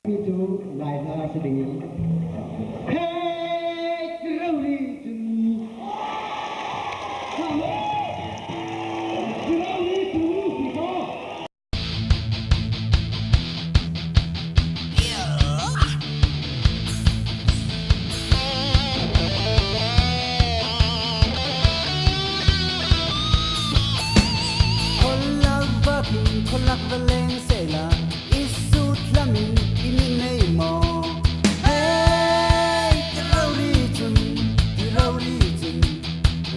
Itu Laila sedingin. Hey, Rauli tu. Rauli tu, kita. Kolak babi, kolak beleng sela, isut lamin ini nemo. Hey, teraurijun,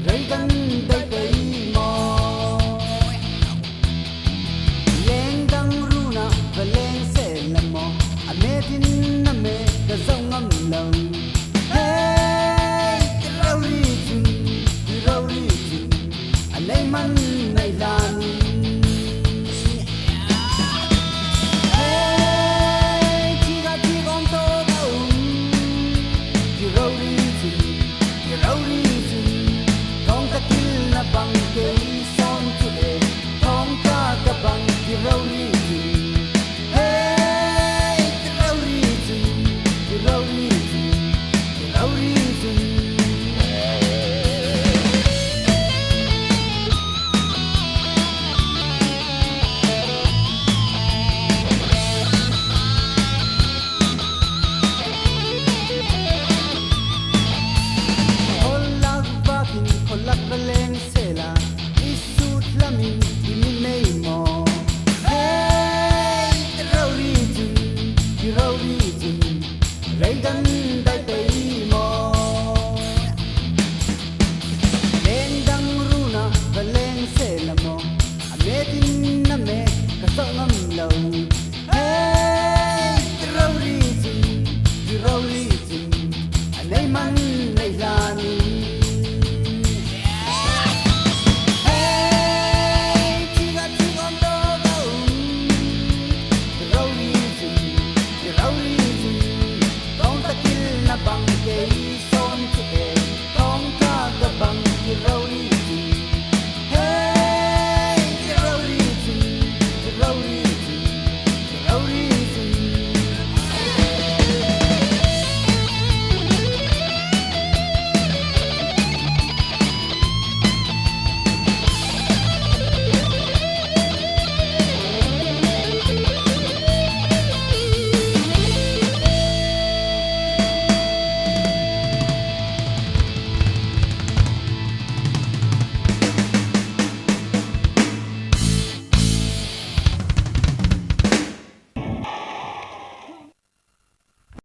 reikan dai dai mo. Lengdang runa beleng sela mo, amedin name gazong am long. Hey, teraurijun, alay man nailan.